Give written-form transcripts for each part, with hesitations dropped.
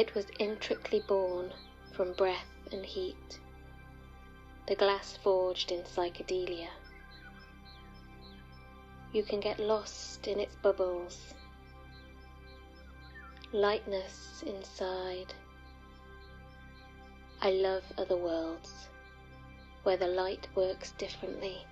It was intricately born from breath and heat, the glass forged in psychedelia. You can get lost in its bubbles, lightness inside. I love other worlds where the light works differently.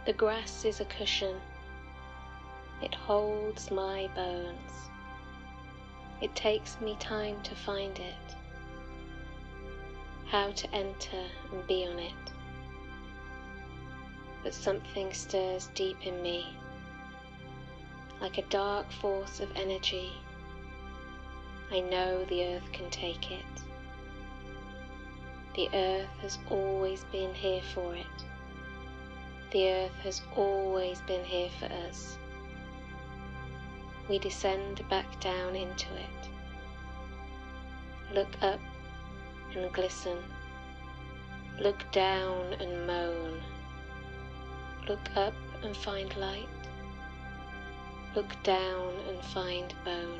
The grass is a cushion. It holds my bones. It takes me time to find it, how to enter and be on it. But something stirs deep in me, like a dark force of energy. I know the earth can take it. The earth has always been here for it. The earth has always been here for us. We descend back down into it. Look up and glisten. Look down and moan. Look up and find light. Look down and find bone.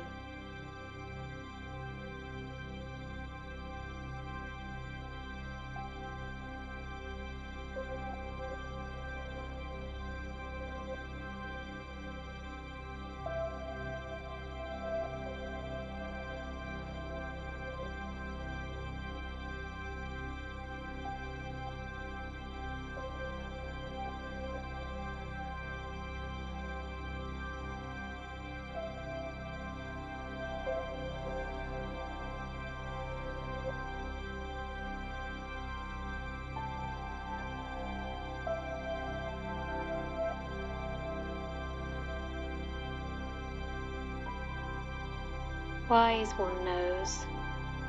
Wise one knows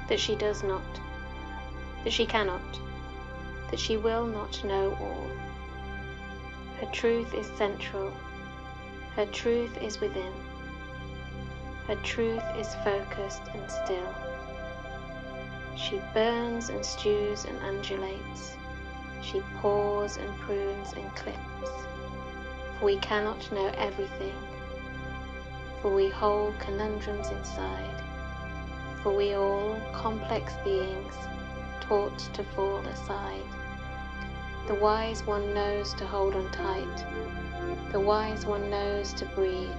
that she does not, that she cannot, that she will not know all. Her truth is central. Her truth is within. Her truth is focused and still. She burns and stews and undulates. She pours and prunes and clips. For we cannot know everything. For we hold conundrums inside, for we all complex beings taught to fall aside. The wise one knows to hold on tight, the wise one knows to breathe.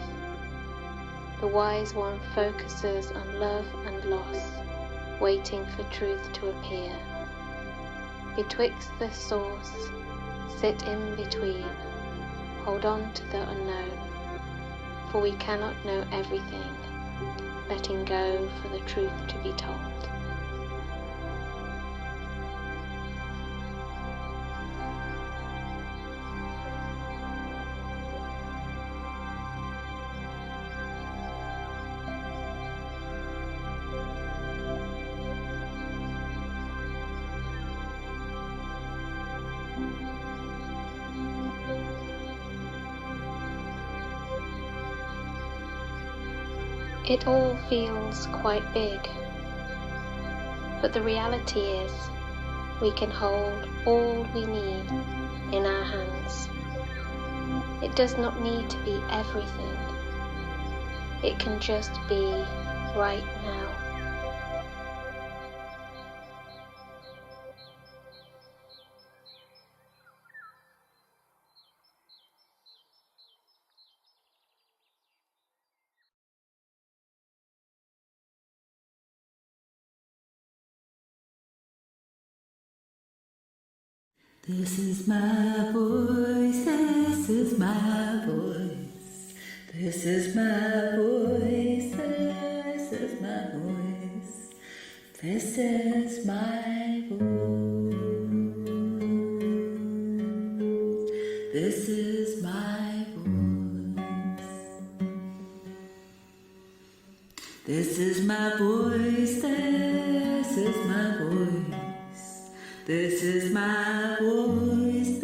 The wise one focuses on love and loss, waiting for truth to appear. Betwixt the source, sit in between, hold on to the unknown. For we cannot know everything, letting go for the truth to be told. It all feels quite big, but the reality is we can hold all we need in our hands. It does not need to be everything. It can just be right now. This is my voice, this is my voice. This is my voice, this is my voice, this is my voice, this is my voice, this is my voice, this is my voice, this is my voice,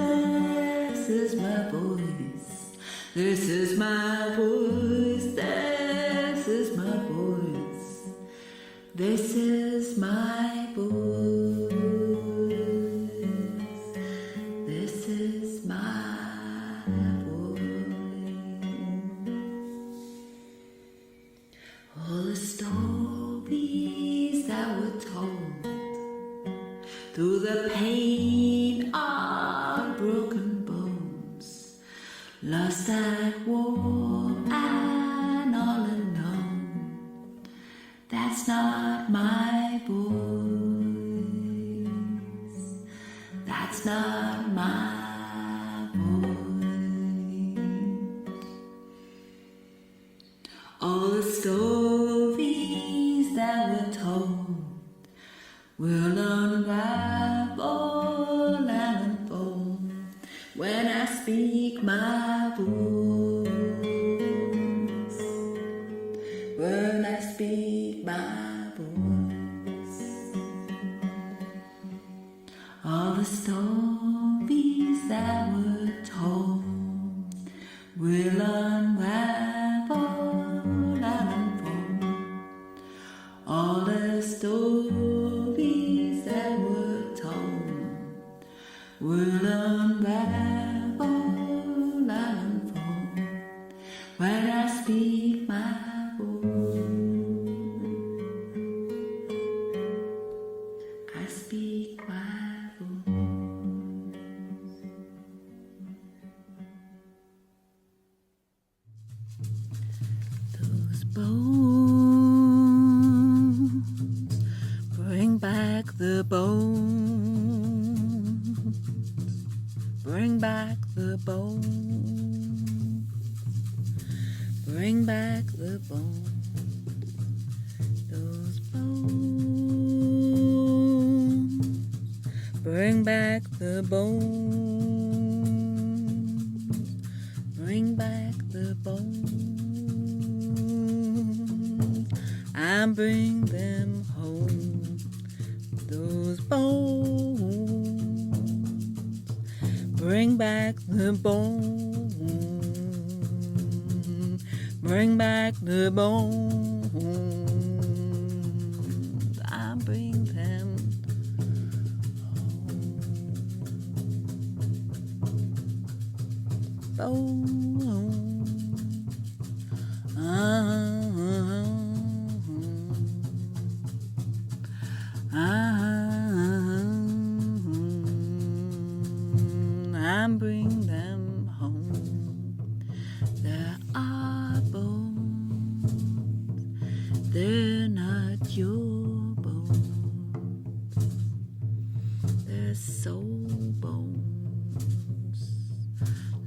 this is my voice. This is my voice, this is my voice, this is my voice, this is my voice. All the stories that were told through the pain of broken bones, lost at war and all alone, that's not my voice, that's not my voice. All the stories that were told will unravel and unfold when I speak my voice, when I speak my voice. All the stories that were told will unravel and unfold. All the stories that were told will unravel and unfold when I speak my voice. I speak my voice. Those bones bring back the bones. Bring back the bones. Bring back the bones. Those bones. Bring back the bones. Bring back the bones. And bring them home. Those bones. Bring back the bones. Bring back the bones. I bring them home. I bring them home. There are bones, they're not your bones, they're soul bones.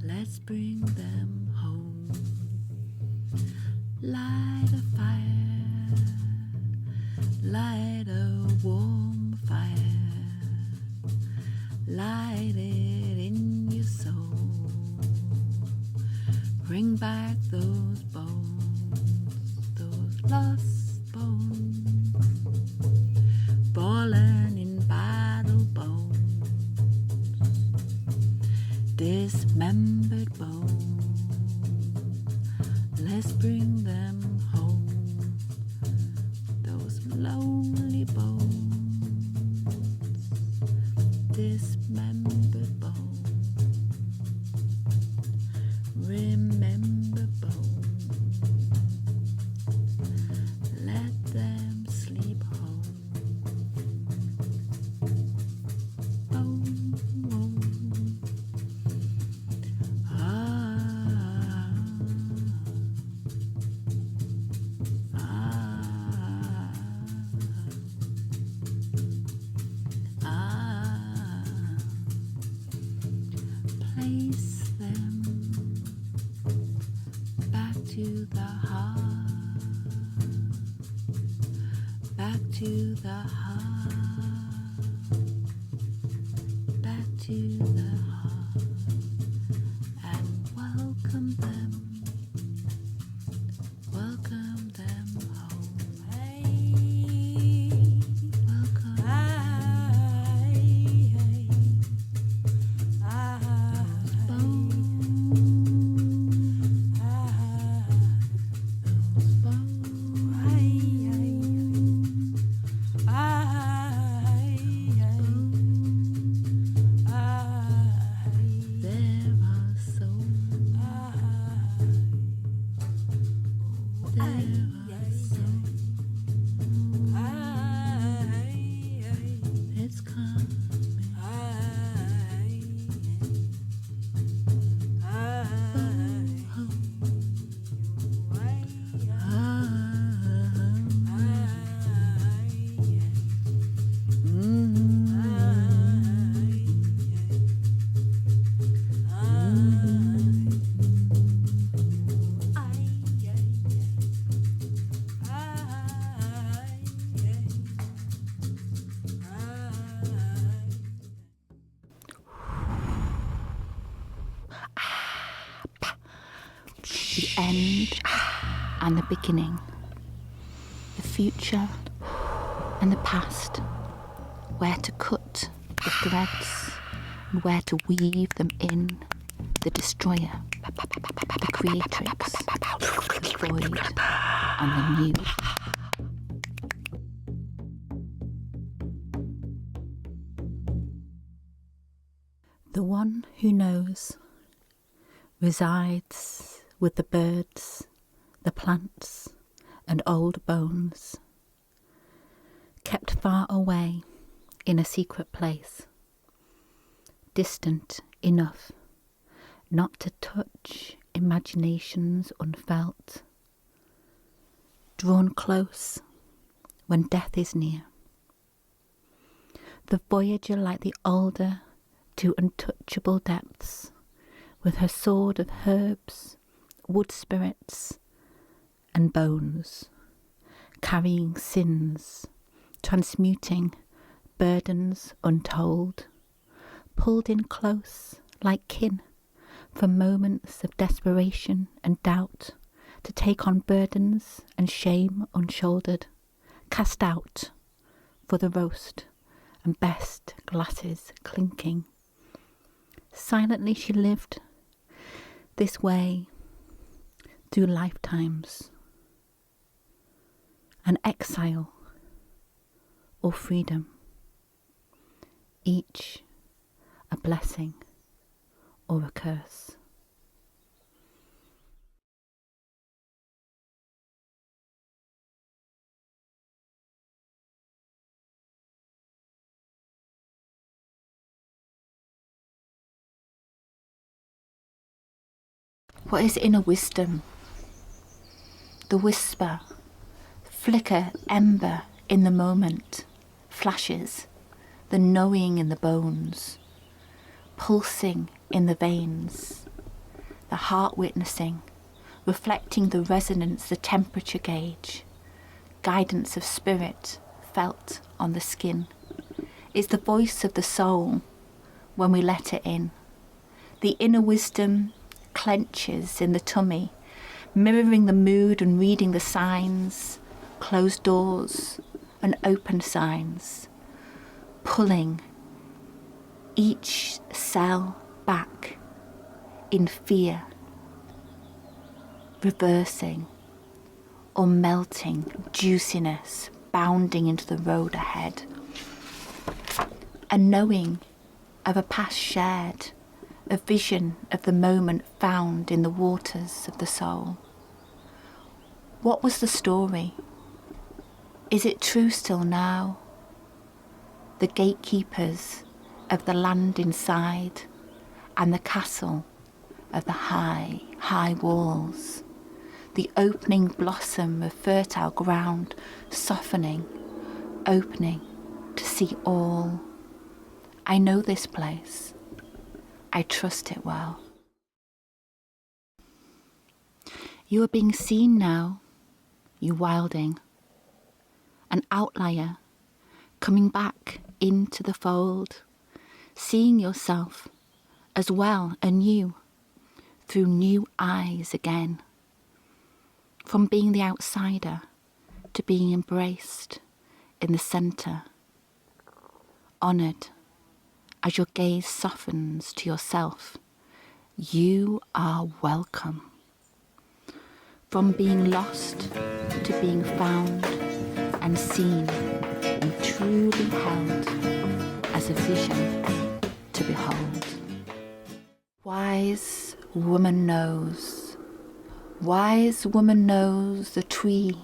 Let's bring them home. Light a fire, light a warm fire, light it in your soul. Bring back those bones, those lost bones, fallen in battle bones, dismembered bones. Let's bring them home, those lonely bones, dismembered bones. Remember bones, let them sleep home. Bones, back to the heart, back to the heart, and welcome them home. Hey, welcome. The end and the beginning, the future and the past, where to cut the threads and where to weave them in, the destroyer, the creatrix, the void and the new. The one who knows resides with the birds, the plants, and old bones, kept far away in a secret place, distant enough not to touch imaginations unfelt, drawn close when death is near. The voyager like the alder to untouchable depths, with her sword of herbs, wood spirits and bones, carrying sins, transmuting burdens untold, pulled in close like kin from moments of desperation and doubt, to take on burdens and shame unshouldered, cast out for the roast and best glasses clinking. Silently she lived this way through lifetimes, an exile or freedom, each a blessing or a curse. What is inner wisdom? The whisper, flicker, ember in the moment, flashes, the knowing in the bones, pulsing in the veins, the heart witnessing, reflecting the resonance, the temperature gauge, guidance of spirit felt on the skin. It's the voice of the soul when we let it in. The inner wisdom clenches in the tummy, mirroring the mood and reading the signs, closed doors and open signs, pulling each cell back in fear, reversing or melting juiciness, bounding into the road ahead. A knowing of a past shared, a vision of the moment found in the waters of the soul. What was the story? Is it true still now? The gatekeepers of the land inside and the castle of the high, high walls. The opening blossom of fertile ground, softening, opening to see all. I know this place. I trust it well. You are being seen now, you wilding. an outlier, coming back into the fold, seeing yourself as well anew, through new eyes again, from being the outsider to being embraced in the centre, honoured as your gaze softens to yourself. You are welcome. From being lost to being found and seen and truly held as a vision to behold. Wise woman knows the tree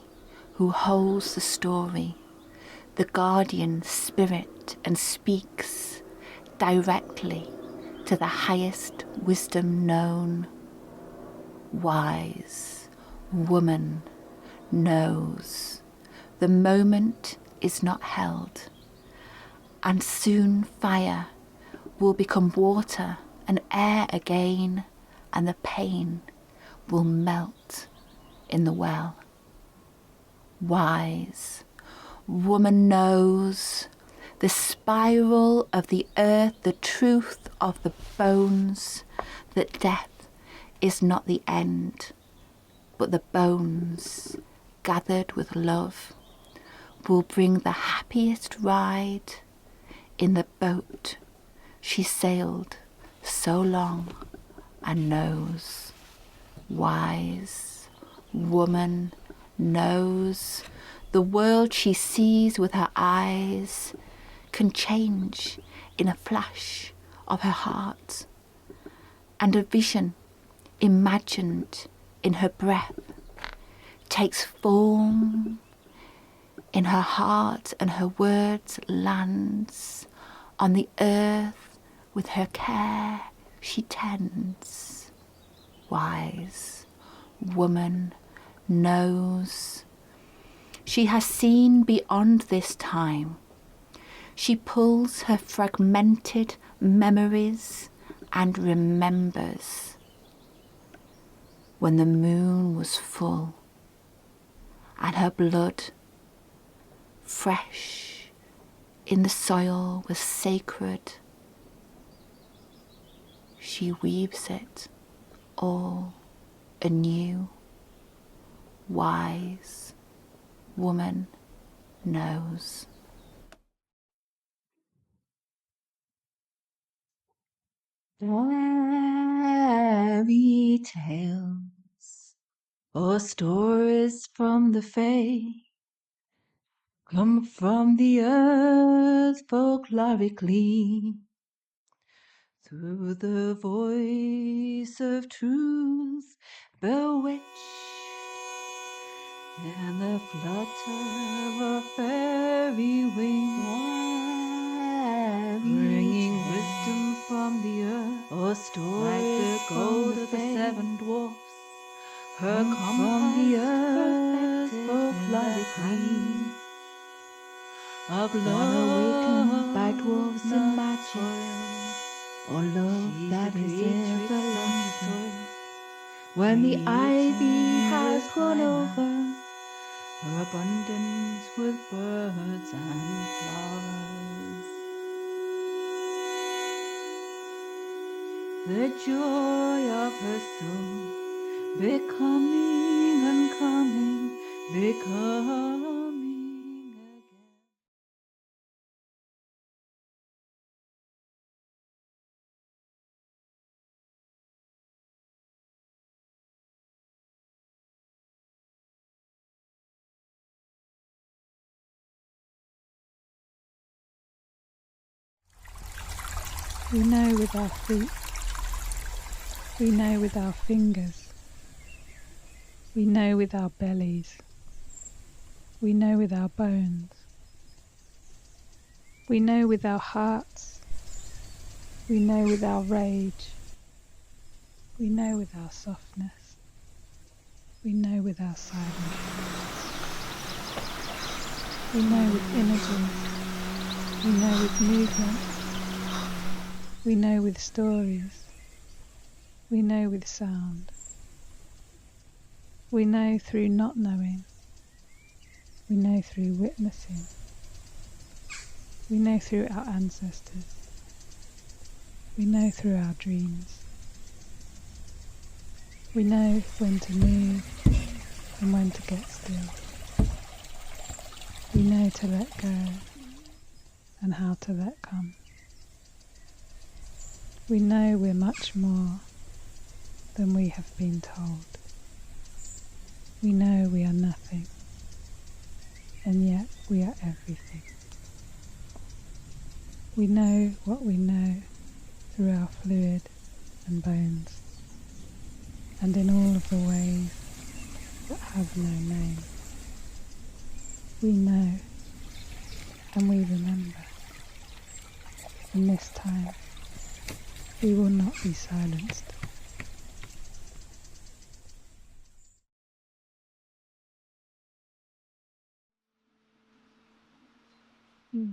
who holds the story, the guardian spirit, and speaks directly to the highest wisdom known. Wise woman knows the moment is not held, and soon fire will become water and air again, and the pain will melt in the well. Wise woman knows the spiral of the earth, the truth of the bones, that death is not the end, but the bones gathered with love will bring the happiest ride in the boat she sailed so long and knows. Wise woman knows the world she sees with her eyes can change in a flash of her heart, and a vision imagined in her breath takes form in her heart, and her words lands on the earth with her care she tends. Wise woman knows she has seen beyond this time. She pulls her fragmented memories and remembers when the moon was full and her blood, fresh in the soil, was sacred. She weaves it all anew. Wise woman knows. Fairy tales or stories from the fae come from the earth folklorically, through the voice of truth, bewitched in the flutter of fairy wings, bringing wisdom from the earth, or stories like the gold of the seven dwarfs, her come from the earth folklorically, of love awakened by dwarfs in magic, or love that is everlasting. When the ivy has grown over her abundance with birds and flowers, the joy of her soul becoming and coming, becoming again. We know with our feet, we know with our fingers, we know with our bellies, we know with our bones, we know with our hearts, we know with our rage, we know with our softness, we know with our silence, we know with images, we know with movement, we know with stories, we know with sound, we know through not knowing, We know through witnessing. We know through our ancestors. We know through our dreams. We know when to move and when to get still. We know to let go and how to let come. We know we're much more than we have been told. We know we are nothing, and yet we are everything. We know what we know through our fluid and bones, and in all of the ways that have no name. We know, and we remember, and this time we will not be silenced.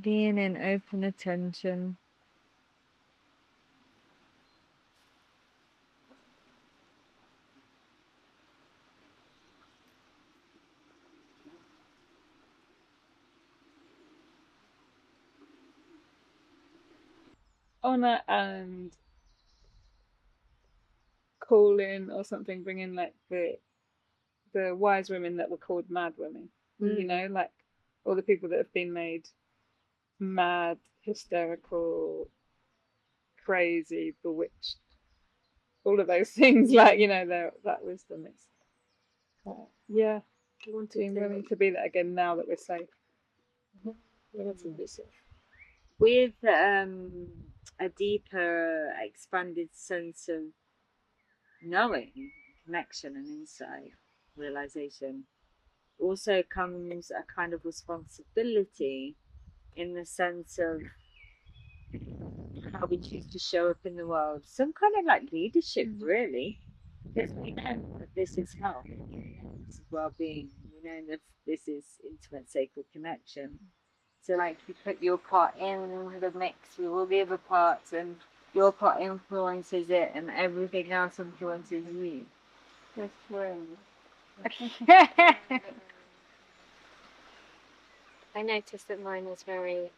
Being in open attention. Honor and calling or something, bringing like the wise women that were called mad women, you know, like all the people that have been made mad, hysterical, crazy, bewitched, all of those things, like, you know, that wisdom is, yeah, being willing to be that again now that we're safe. With a deeper, expanded sense of knowing, connection and insight, realization, also comes a kind of responsibility in the sense of how we choose to show up in the world. Some kind of like leadership, really. Because we know that this is health, this is well-being. We know that this is intimate, sacred connection. So, like, you put your part in the mix with all the other parts, and your part influences it, and everything else influences you. That's right. I noticed that mine was very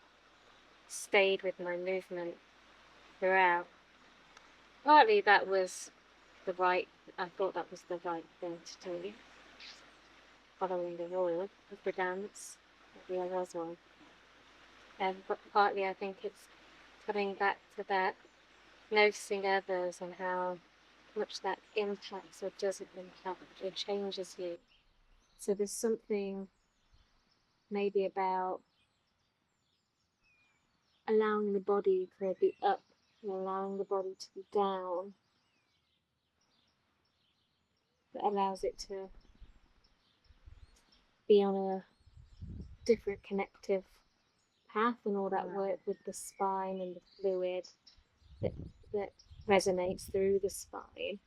stayed with my movement throughout. Partly that was I thought that was the right thing to do, following the rule of the dance, the other one. But partly I think it's coming back to that, noticing others and how much that impacts or doesn't impact or changes you. So there's something maybe about allowing the body to be up and allowing the body to be down that allows it to be on a different connective path, and all that work with the spine and the fluid that resonates through the spine.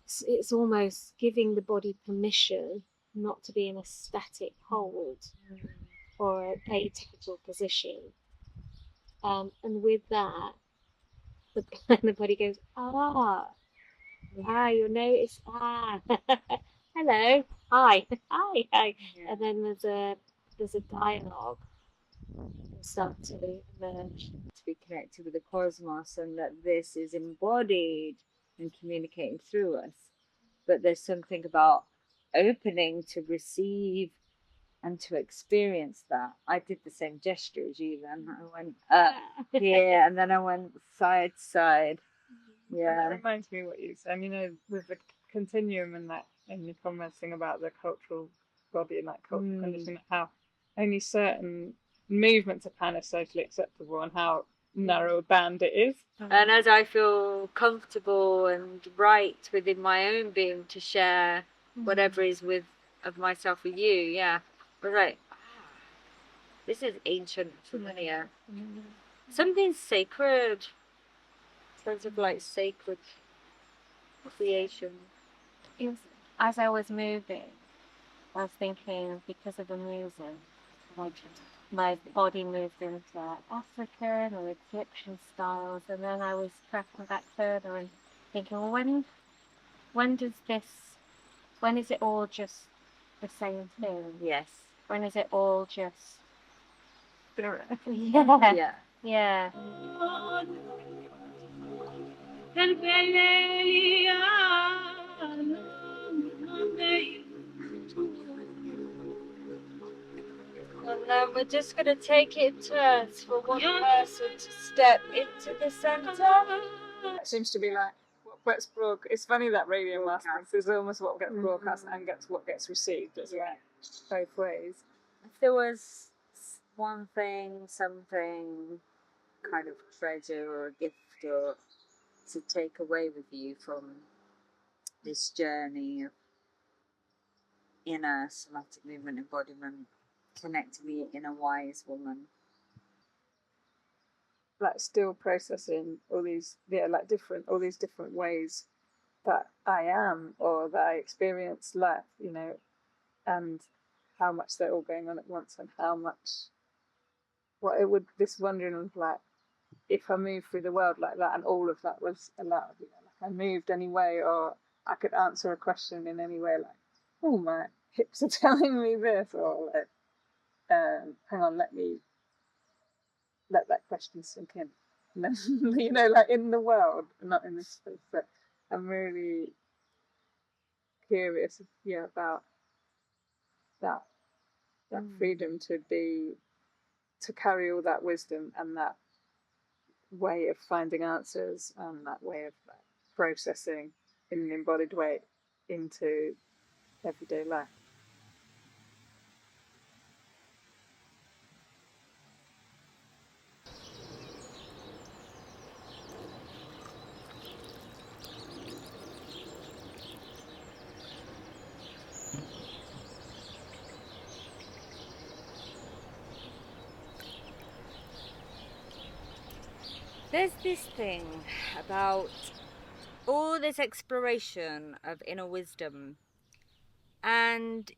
It's almost giving the body permission not to be in a static hold or a atypical position. And with that, the body goes, you'll notice, hello, hi. Yeah. And then there's a dialogue start to emerge. To be connected with the cosmos, and that this is embodied and communicating through us. But there's something about opening to receive and to experience that. I did the same gesture as you then. I went up here and then I went side to side. Yeah. That reminds me of what you said, you know, with the continuum and that, and you're commenting about the cultural body and that cultural condition, how only certain movements are kind of socially acceptable and how narrow a band it is. And as I feel comfortable and right within my own being to share whatever is of myself with you, yeah, I was like, this is ancient, familiar. Something sacred, sense of like sacred creation. As I was moving, I was thinking, because of the music, like my body moved into African or Egyptian styles, and then I was tracking back further and thinking, well, when is it all just the same thing? Yes. When is it all just Spirit. yeah. Yeah. Yeah. And then we're just going to take it in turns for one person to step into the centre. It seems to be like what gets broadcast. It's funny that radio masters is almost what gets broadcast and what gets received. It's like both ways. If there was one thing, something, kind of treasure or a gift or to take away with you from this journey of inner somatic movement embodiment, connecting the inner wise woman. Like still processing all these all these different ways that I am or that I experience life, and how much they're all going on at once and how much what it would this wondering of like if I moved through the world like that and all of that was allowed, like I moved anyway or I could answer a question in any way like, oh my hips are telling me this or like hang on, let that question sink in. And then, like in the world, not in this space. But I'm really curious, about that freedom to carry all that wisdom and that way of finding answers and that way of like, processing in an embodied way into everyday life. There's this thing about all this exploration of inner wisdom, and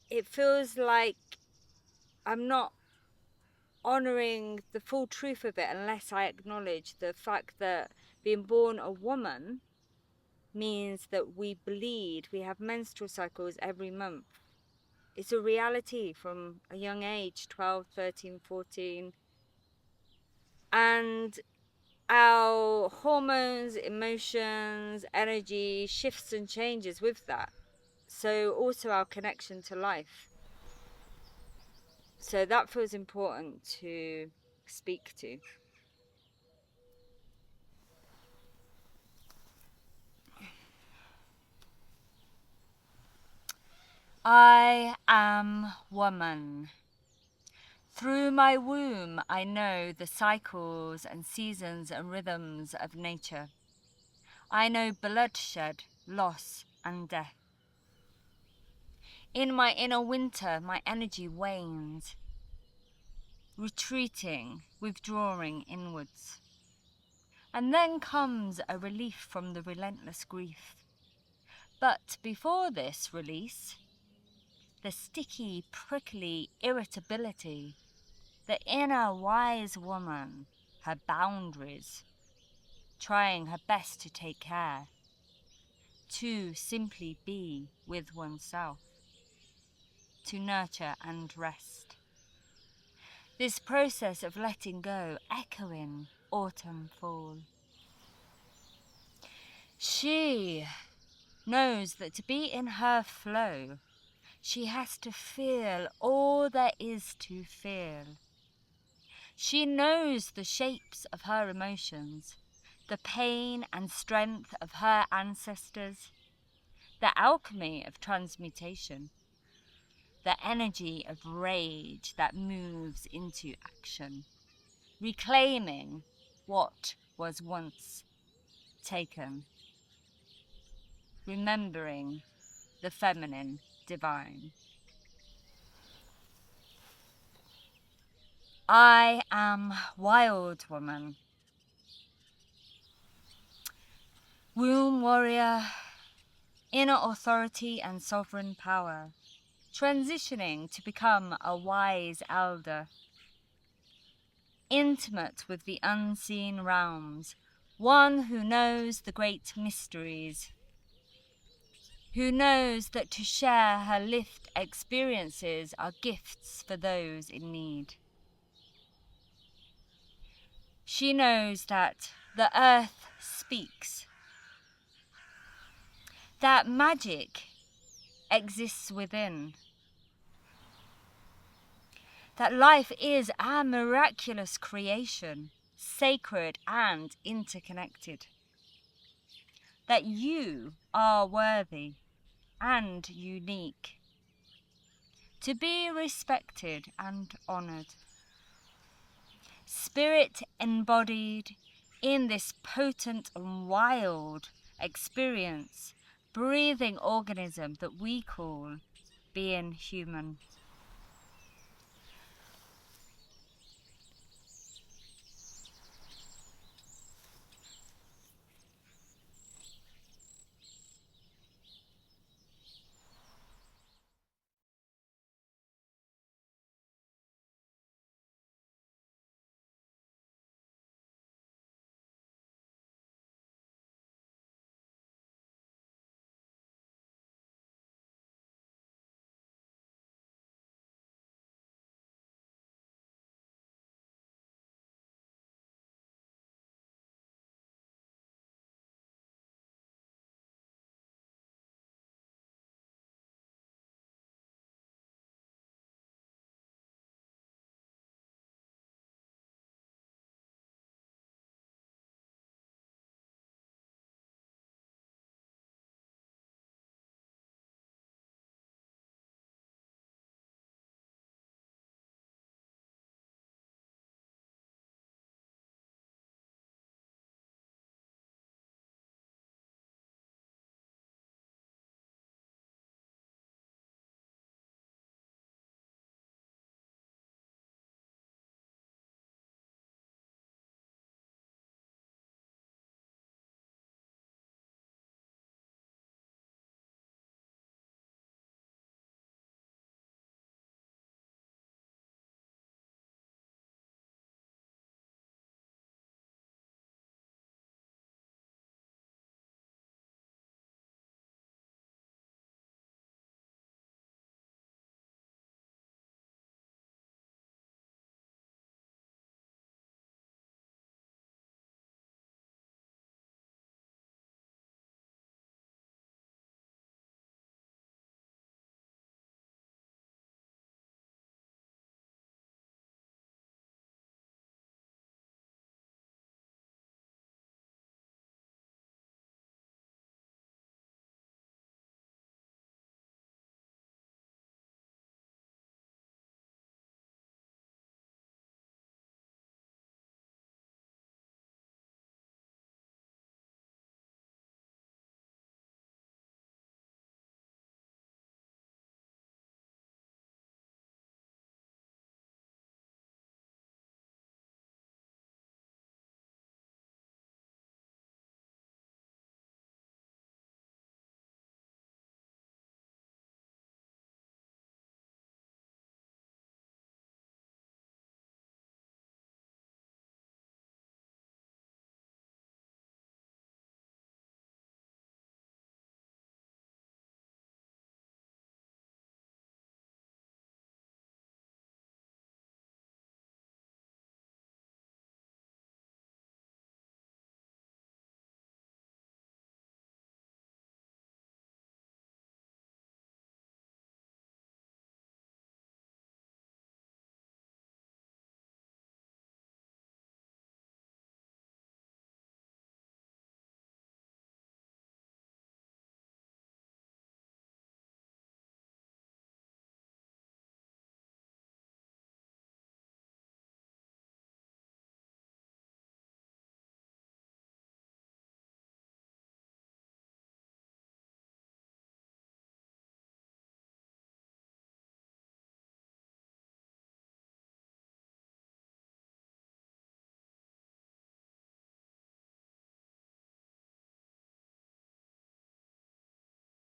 it feels like I'm not honouring the full truth of it unless I acknowledge the fact that being born a woman means that we bleed, we have menstrual cycles every month. It's a reality from a young age, 12, 13, 14. And our hormones, emotions, energy shifts and changes with that. So also our connection to life. So that feels important to speak to. I am woman. Through my womb I know the cycles and seasons and rhythms of nature. I know bloodshed, loss and death. In my inner winter my energy wanes, retreating, withdrawing inwards. And then comes a relief from the relentless grief. But before this release, the sticky, prickly irritability, the inner wise woman, her boundaries, trying her best to take care, to simply be with oneself, to nurture and rest. This process of letting go, echoing autumn fall. She knows that to be in her flow, she has to feel all there is to feel. She knows the shapes of her emotions, the pain and strength of her ancestors, the alchemy of transmutation, the energy of rage that moves into action, reclaiming what was once taken, remembering the feminine divine. I am wild woman, womb warrior, inner authority and sovereign power, transitioning to become a wise elder, intimate with the unseen realms, one who knows the great mysteries, who knows that to share her lived experiences are gifts for those in need. She knows that the earth speaks, that magic exists within, that life is a miraculous creation, sacred and interconnected, that you are worthy and unique, to be respected and honoured. Spirit embodied in this potent and wild experience, breathing organism that we call being human.